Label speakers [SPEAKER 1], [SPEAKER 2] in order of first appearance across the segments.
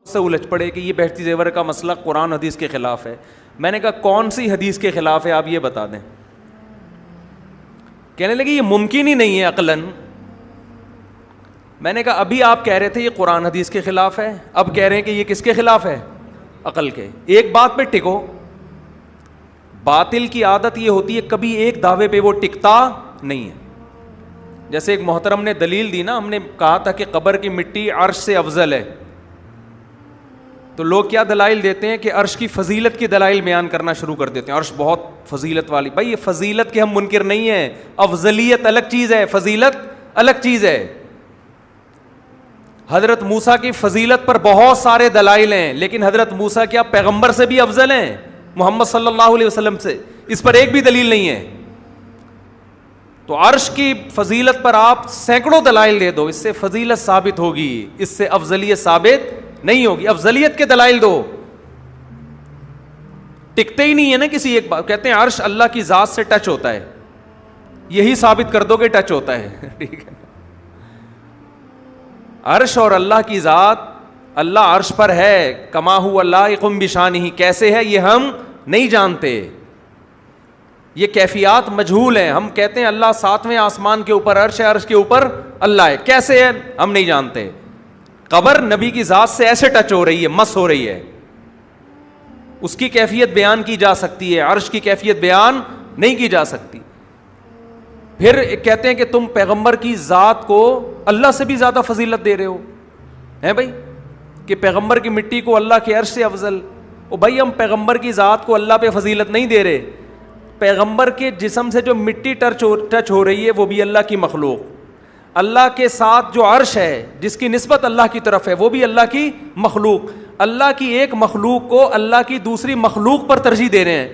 [SPEAKER 1] سے الجھ پڑے کہ یہ بہشتی زیور کا مسئلہ قرآن حدیث کے خلاف ہے. میں نے کہا کون سی حدیث کے خلاف ہے آپ یہ بتا دیں. کہنے لگے یہ ممکن ہی نہیں ہے عقلاً. میں نے کہا ابھی آپ کہہ رہے تھے یہ قرآن حدیث کے خلاف ہے, اب کہہ رہے ہیں کہ یہ کس کے خلاف ہے؟ عقل کے. ایک بات پہ ٹکو. باطل کی عادت یہ ہوتی ہے کبھی ایک دعوے پہ وہ ٹکتا نہیں ہے. جیسے ایک محترم نے دلیل دی نا, ہم نے کہا تھا کہ قبر کی مٹی عرش سے افضل ہے, تو لوگ کیا دلائل دیتے ہیں کہ عرش کی فضیلت کی دلائل بیان کرنا شروع کر دیتے ہیں. عرش بہت فضیلت والی. بھائی یہ فضیلت کے ہم منکر نہیں ہیں, افضلیت الگ چیز ہے, فضیلت الگ چیز ہے. حضرت موسیٰ کی فضیلت پر بہت سارے دلائل ہیں, لیکن حضرت موسیٰ کیا پیغمبر سے بھی افضل ہیں, محمد صلی اللہ علیہ وسلم سے؟ اس پر ایک بھی دلیل نہیں ہے. تو عرش کی فضیلت پر آپ سینکڑوں دلائل دے دو, اس سے فضیلت ثابت ہوگی, اس سے افضلیت ثابت نہیں ہوگی. افضلیت کے دلائل دو, ٹکتے ہی نہیں ہے نا کسی ایک بات. کہتے ہیں عرش اللہ کی ذات سے ٹچ ہوتا ہے, یہی ثابت کر دو کہ ٹچ ہوتا ہے. ٹھیک ہے, عرش اور اللہ کی ذات, اللہ عرش پر ہے, کما هو لائق بشانہ, کیسے ہے یہ ہم نہیں جانتے, یہ کیفیات مجہول ہیں. ہم کہتے ہیں اللہ ساتویں آسمان کے اوپر عرش ہے, عرش کے اوپر اللہ ہے, کیسے ہے ہم نہیں جانتے. قبر نبی کی ذات سے ایسے ٹچ ہو رہی ہے, مس ہو رہی ہے, اس کی کیفیت بیان کی جا سکتی ہے, عرش کی کیفیت بیان نہیں کی جا سکتی. پھر کہتے ہیں کہ تم پیغمبر کی ذات کو اللہ سے بھی زیادہ فضیلت دے رہے ہو, ہیں بھائی, کہ پیغمبر کی مٹی کو اللہ کے عرش سے افضل. او بھائی ہم پیغمبر کی ذات کو اللہ پہ فضیلت نہیں دے رہے, پیغمبر کے جسم سے جو مٹی ٹچ ہو رہی ہے وہ بھی اللہ کی مخلوق. اللہ کے ساتھ جو عرش ہے جس کی نسبت اللہ کی طرف ہے وہ بھی اللہ کی مخلوق. اللہ کی ایک مخلوق کو اللہ کی دوسری مخلوق پر ترجیح دے رہے ہیں.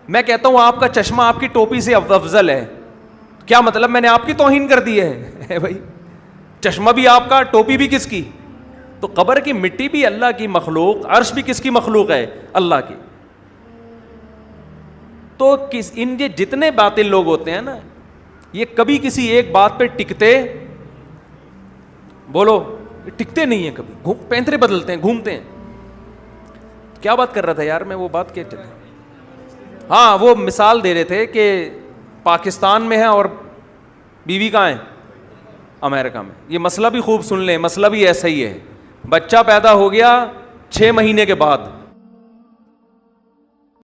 [SPEAKER 1] میں کہتا ہوں آپ کا چشمہ آپ کی ٹوپی سے افضل ہے, کیا مطلب میں نے آپ کی توہین کر دی ہے؟ بھائی چشمہ بھی آپ کا, ٹوپی بھی کس کی؟ تو قبر کی مٹی بھی اللہ کی مخلوق, عرش بھی کس کی مخلوق ہے؟ اللہ کی. تو ان یہ جتنے باطل لوگ ہوتے ہیں نا, یہ کبھی کسی ایک بات پہ ٹکتے, بولو ٹکتے نہیں ہیں, کبھی پینترے بدلتے ہیں, گھومتے ہیں. کیا بات کر رہا تھا یار میں, وہ بات کیا چلے, ہاں وہ مثال دے رہے تھے کہ پاکستان میں ہے اور بیوی کہاں ہے؟ امریکہ میں. یہ مسئلہ بھی خوب سن لیں, مسئلہ بھی ایسا ہی ہے. بچہ پیدا ہو گیا 6 مہینے کے بعد,